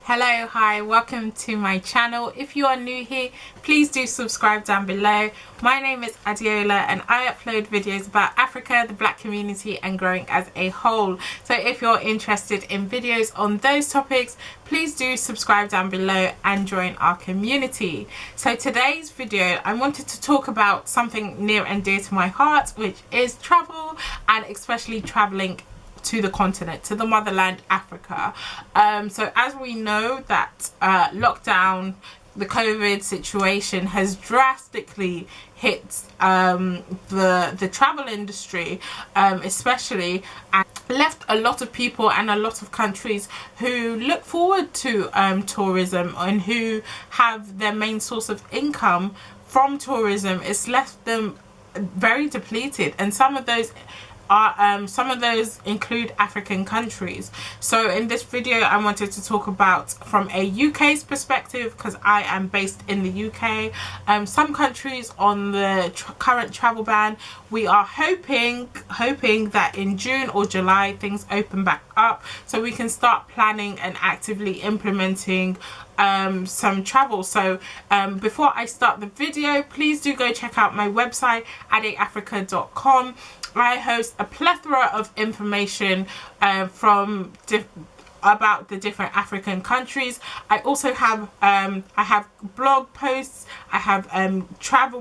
Hello, hi, welcome to my channel. If you are new here, please do subscribe down below. My name is Adiola and I upload videos about Africa, the black community and growing as a whole. So if you're interested in videos on those topics, please do subscribe down below and join our community. So today's video, I wanted to talk about something near and dear to my heart, which is travel, and especially traveling to the continent, to the motherland, Africa. So as we know that lockdown, the COVID situation has drastically hit the travel industry, especially, and left a lot of people and a lot of countries who look forward to tourism and who have their main source of income from tourism. It's left them very depleted, and some of those include African countries. So in this video I wanted to talk about from a UK's perspective, because I am based in the UK. Some countries on the current travel ban. We are hoping that in June or July things open back up so we can start planning and actively implementing some travel. So before I start the video, please do go check out my website adeafrica.com. I host a plethora of information about the different African countries. I also have I have blog posts, I have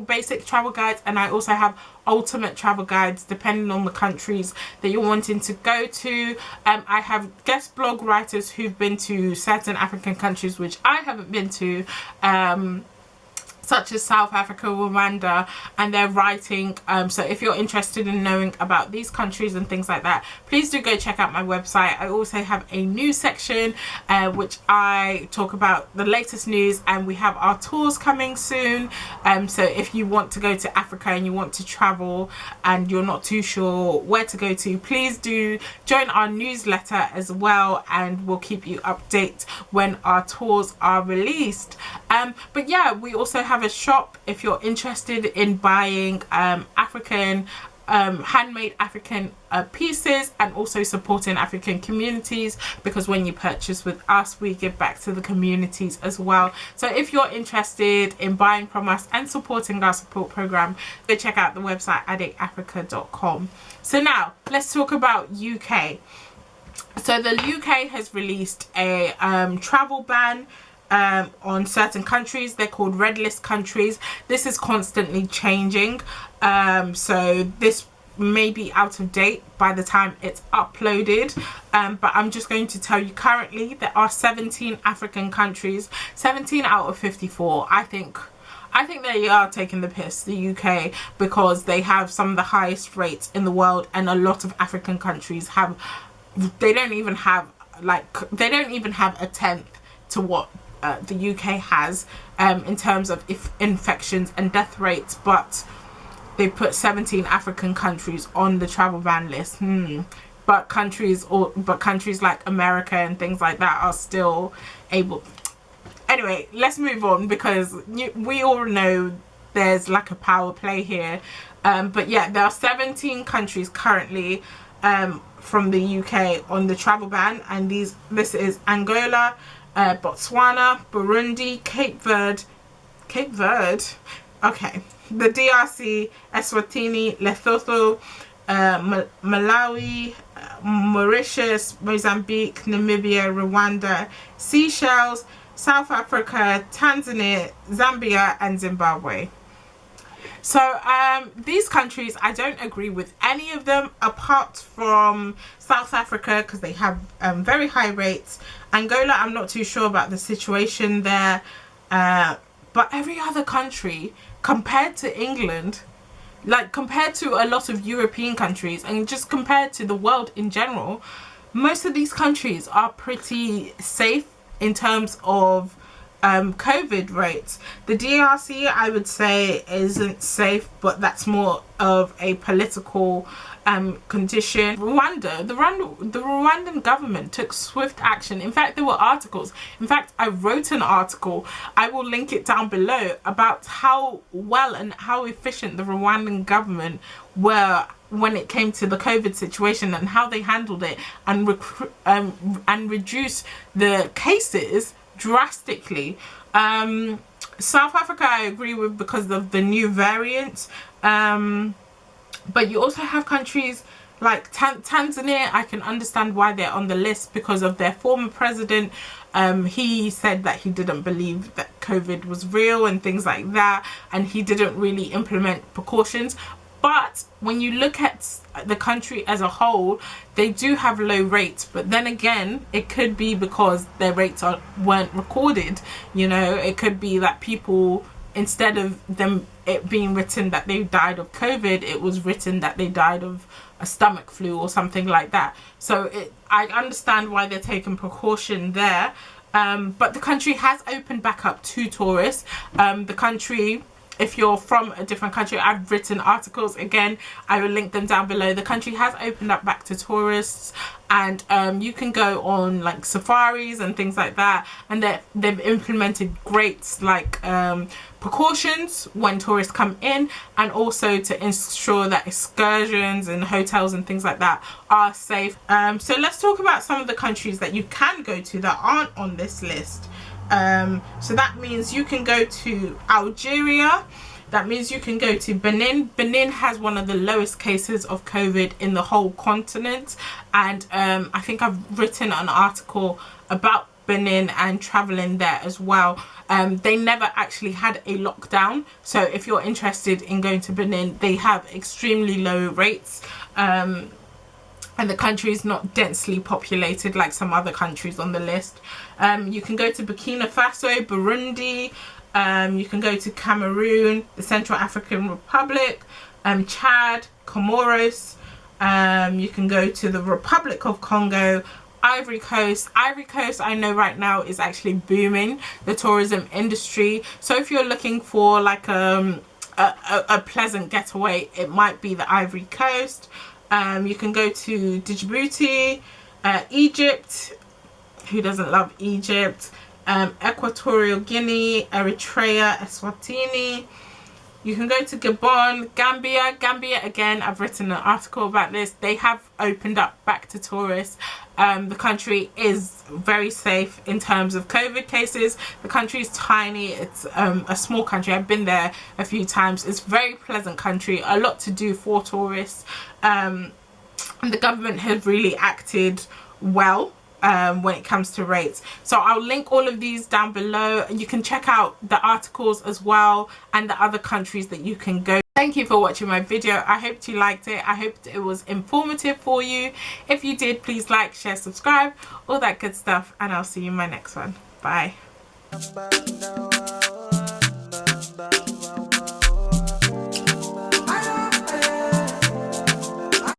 basic travel guides, and I also have ultimate travel guides depending on the countries that you're wanting to go to. I have guest blog writers who've been to certain African countries which I haven't been to, such as South Africa, Rwanda, and they're writing. So if you're interested in knowing about these countries and things like that, please do go check out my website. I also have a news section which I talk about the latest news, and we have our tours coming soon. So if you want to go to Africa and you want to travel and you're not too sure where to go to, please do join our newsletter as well, and we'll keep you updated when our tours are released. But yeah, we also have a shop if you're interested in buying African handmade African pieces, and also supporting African communities, because when you purchase with us we give back to the communities as well. So if you're interested in buying from us and supporting our support program, go check out the website adeafrica.com. So now let's talk about UK. So the UK has released a travel ban on certain countries. They're called Redlist countries. This is constantly changing, so this may be out of date by the time it's uploaded, but I'm just going to tell you currently there are 17 African countries, 17 out of 54. I think they are taking the piss, the UK, because they have some of the highest rates in the world, and a lot of African countries have, they don't even have a tenth to what the UK has in terms of infections and death rates, but they put 17 African countries on the travel ban list. But countries like America and things like that are still able. Anyway, let's move on, because we all know there's like a power play here. But yeah, there are 17 countries currently from the UK on the travel ban, and this is Angola, Botswana, Burundi, Cape Verde, okay, the DRC, Eswatini, Lesotho, Malawi, Mauritius, Mozambique, Namibia, Rwanda, Seychelles, South Africa, Tanzania, Zambia and Zimbabwe. So these countries, I don't agree with any of them apart from South Africa, because they have very high rates. Angola, I'm not too sure about the situation there, but every other country compared to England, like compared to a lot of European countries, and just compared to the world in general, most of these countries are pretty safe in terms of COVID rates. The DRC, I would say, isn't safe, but that's more of a political condition. Rwanda, the Rwandan government took swift action. In fact, there were articles. In fact, I wrote an article, I will link it down below, about how well and how efficient the Rwandan government were when it came to the COVID situation and how they handled it and reduce the cases drastically. South Africa, I agree with because of the new variant. But you also have countries like Tanzania. I can understand why they're on the list because of their former president. He said that he didn't believe that COVID was real and things like that, and he didn't really implement precautions. But when you look at the country as a whole, they do have low rates. But then again, it could be because their rates weren't recorded. You know, it could be that people, instead of it being written that they died of COVID, it was written that they died of a stomach flu or something like that. So I understand why they're taking precaution there. But the country has opened back up to tourists. The country, if you're from a different country, I've written articles, again, I will link them down below. The country has opened up back to tourists, and you can go on like safaris and things like that, and they've implemented great like precautions when tourists come in, and also to ensure that excursions and hotels and things like that are safe. So let's talk about some of the countries that you can go to that aren't on this list. So that means you can go to Algeria. That means you can go to Benin. Benin has one of the lowest cases of COVID in the whole continent, and I think I've written an article about Benin and traveling there as well. They never actually had a lockdown, so if you're interested in going to Benin, they have extremely low rates. And the country is not densely populated like some other countries on the list. You can go to Burkina Faso, Burundi, you can go to Cameroon, the Central African Republic, Chad, Comoros, you can go to the Republic of Congo, Ivory Coast. Ivory Coast, I know right now, is actually booming, the tourism industry. So if you're looking for like a pleasant getaway, it might be the Ivory Coast. You can go to Djibouti, Egypt, who doesn't love Egypt, Equatorial Guinea, Eritrea, Eswatini. You can go to Gabon, Gambia. Gambia, again, I've written an article about this. They have opened up back to tourists. The country is very safe in terms of COVID cases. The country is tiny. It's a small country. I've been there a few times. It's a very pleasant country. A lot to do for tourists. And the government has really acted well when it comes to rates. So I'll link all of these down below. You can check out the articles as well and the other countries that you can go. Thank you for watching my video. I hope you liked it. I hope it was informative for you. If you did, please like, share, subscribe, all that good stuff, and I'll see you in my next one. Bye.